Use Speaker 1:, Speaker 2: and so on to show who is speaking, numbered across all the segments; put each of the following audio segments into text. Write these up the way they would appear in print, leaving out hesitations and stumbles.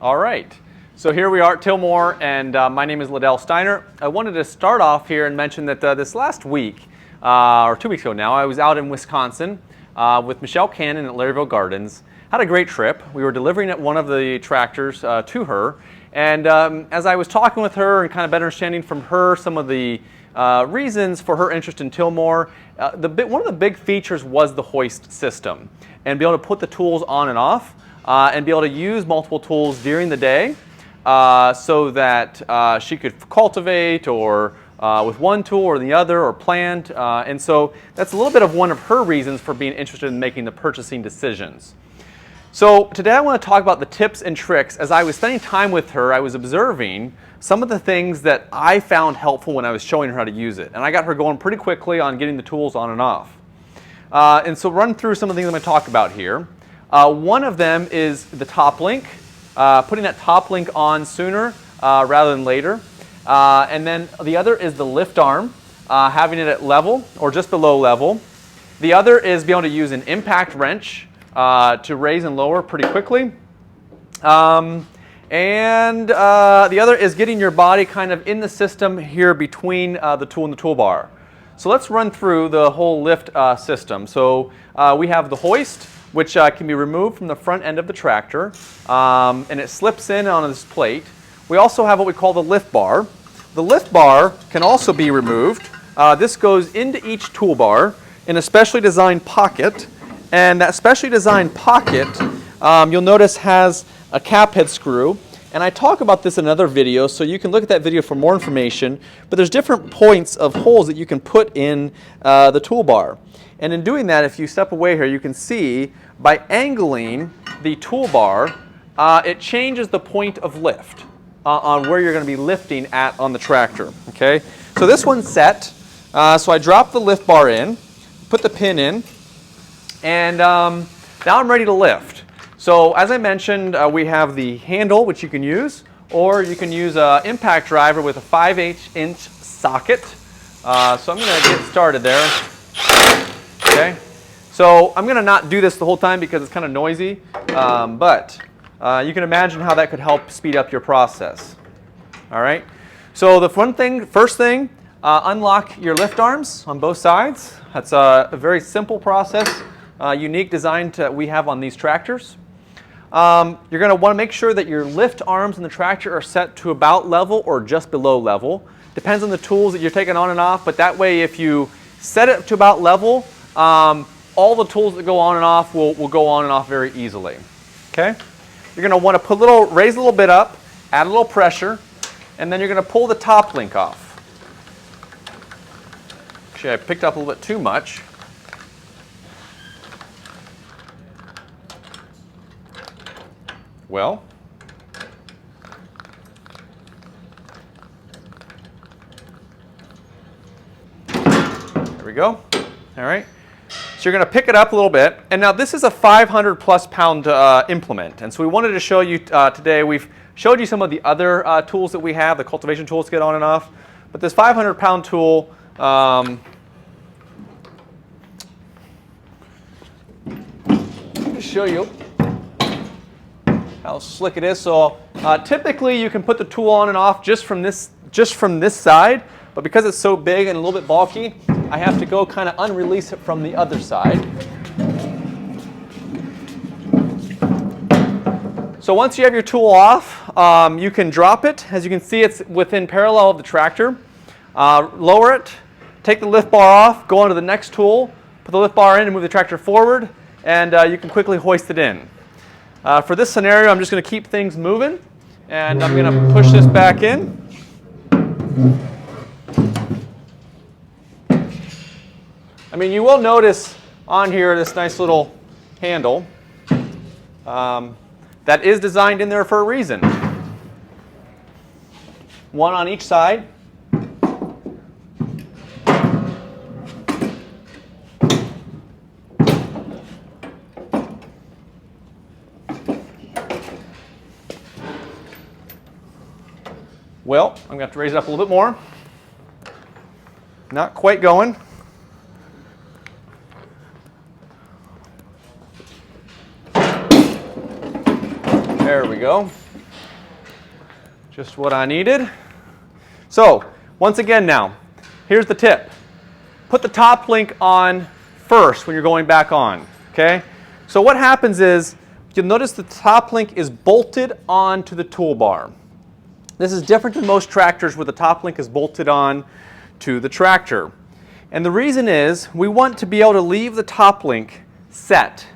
Speaker 1: All right, so here we are at Tilmor, and my name is Lydell Steiner. I wanted to start off here and mention that this last week, or 2 weeks ago now, I was out in Wisconsin with Michelle Cannon at Larryville Gardens. Had a great trip. We were delivering at one of the tractors to her, and as I was talking with her and kind of better understanding from her some of the reasons for her interest in Tilmor, one of the big features was the Hoist system, and be able to put the tools on and off, and be able to use multiple tools during the day so that she could cultivate or with one tool or the other or plant. And so that's a little bit of one of her reasons for being interested in making the purchasing decisions. So today I want to talk about the tips and tricks. As I was spending time with her, I was observing some of the things that I found helpful when I was showing her how to use it. And I got her going pretty quickly on getting the tools on and off. And so run through some of the things I'm going to talk about here. One of them is the top link, putting that top link on sooner rather than later. And then the other is the lift arm, having it at level or just below level. The other is being able to use an impact wrench to raise and lower pretty quickly. And the other is getting your body kind of in the system here between the tool and the toolbar. So let's run through the whole lift system. So we have the hoist, which can be removed from the front end of the tractor, and it slips in on this plate. We also have what we call the lift bar. The lift bar can also be removed. This goes into each toolbar in a specially designed pocket, and that specially designed pocket, you'll notice, has a cap head screw. And I talk about this in another video, so you can look at that video for more information, but there's different points of holes that you can put in the toolbar. And in doing that, if you step away here, you can see by angling the toolbar, it changes the point of lift on where you're going to be lifting at on the tractor. Okay, so this one's set. So I drop the lift bar in, put the pin in, and now I'm ready to lift. So as I mentioned, we have the handle, which you can use, or you can use an impact driver with a 5/8" socket. So I'm going to get started there. Okay, so I'm going to not do this the whole time because it's kind of noisy, but you can imagine how that could help speed up your process. All right, so the first thing, unlock your lift arms on both sides. That's a very simple process, unique design we have on these tractors. You're going to want to make sure that your lift arms in the tractor are set to about level or just below level. Depends on the tools that you're taking on and off, but that way if you set it to about level, all the tools that go on and off will go on and off very easily. Okay? You're going to want to raise a little bit up, add a little pressure, and then you're going to pull the top link off. Actually, I picked up a little bit too much. Well, there we go. All right. So you're going to pick it up a little bit. And now this is a 500+ pound implement. And so we wanted to show you today, we've showed you some of the other tools that we have, the cultivation tools to get on and off. But this 500-pound tool, let me show you how slick it is. So typically you can put the tool on and off just from this side. But because it's so big and a little bit bulky, I have to go kind of unrelease it from the other side. So once you have your tool off, you can drop it. As you can see, it's within parallel of the tractor. Lower it, take the lift bar off, go on to the next tool, put the lift bar in and move the tractor forward, and you can quickly hoist it in. For this scenario, I'm just going to keep things moving, and I'm going to push this back in. I mean, you will notice on here this nice little handle that is designed in there for a reason. One on each side. Well, I'm going to have to raise it up a little bit more. Not quite going. There we go. Just what I needed. So, once again now, here's the tip. Put the top link on first when you're going back on, okay? So what happens is, you'll notice the top link is bolted onto the toolbar. This is different than most tractors where the top link is bolted on to the tractor. And the reason is, we want to be able to leave the top link set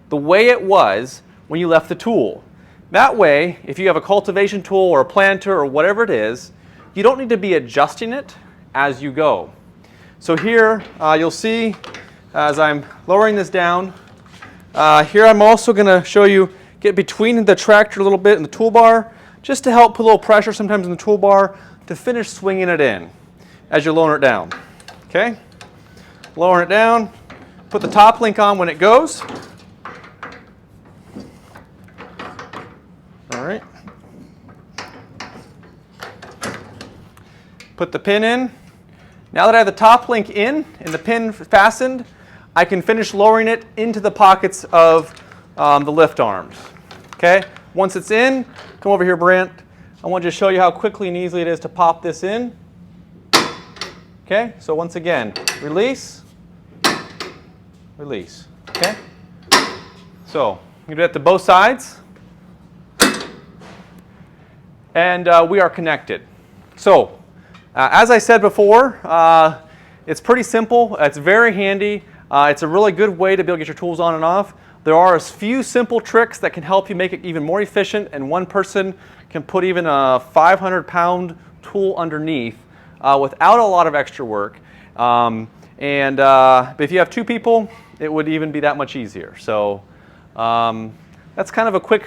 Speaker 1: the way it was when you left the tool. That way, if you have a cultivation tool or a planter or whatever it is, you don't need to be adjusting it as you go. So here, you'll see, as I'm lowering this down, here I'm also going to show you, get between the tractor a little bit and the toolbar, just to help put a little pressure sometimes in the toolbar to finish swinging it in as you're lowering it down. Okay? Lowering it down, put the top link on when it goes. All right. Put the pin in. Now that I have the top link in and the pin fastened, I can finish lowering it into the pockets of the lift arms. Okay? Once it's in, come over here, Brent. I want to show you how quickly and easily it is to pop this in. Okay? So once again, release, release. Okay? So you do that to both sides. And we are connected. So, as I said before, it's pretty simple. It's very handy. It's a really good way to be able to get your tools on and off. There are a few simple tricks that can help you make it even more efficient, and one person can put even a 500-pound tool underneath without a lot of extra work. But if you have two people, it would even be that much easier. So that's kind of a quick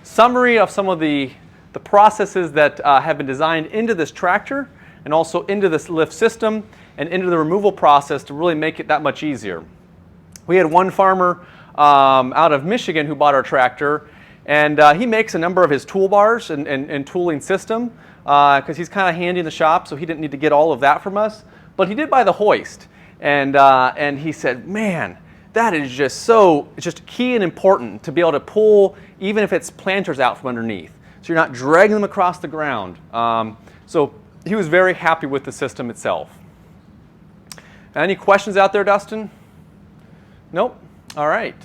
Speaker 1: summary of some of the processes that have been designed into this tractor and also into this lift system and into the removal process to really make it that much easier. We had one farmer out of Michigan who bought our tractor, and he makes a number of his toolbars and tooling system because he's kind of handy in the shop, so he didn't need to get all of that from us. But he did buy the Hoist, and he said, man, that is just it's just key and important to be able to pull even if it's planters out from underneath. So you're not dragging them across the ground. So he was very happy with the system itself. Any questions out there, Dustin? Nope? All right.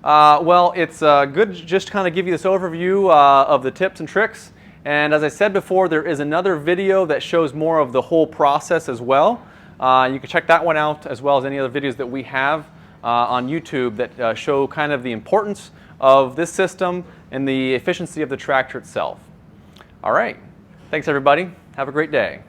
Speaker 1: Well, it's good to just kind of give you this overview of the tips and tricks. And as I said before, there is another video that shows more of the whole process as well. You can check that one out as well as any other videos that we have on YouTube that show kind of the importance of this system and the efficiency of the tractor itself. All right. Thanks, everybody. Have a great day.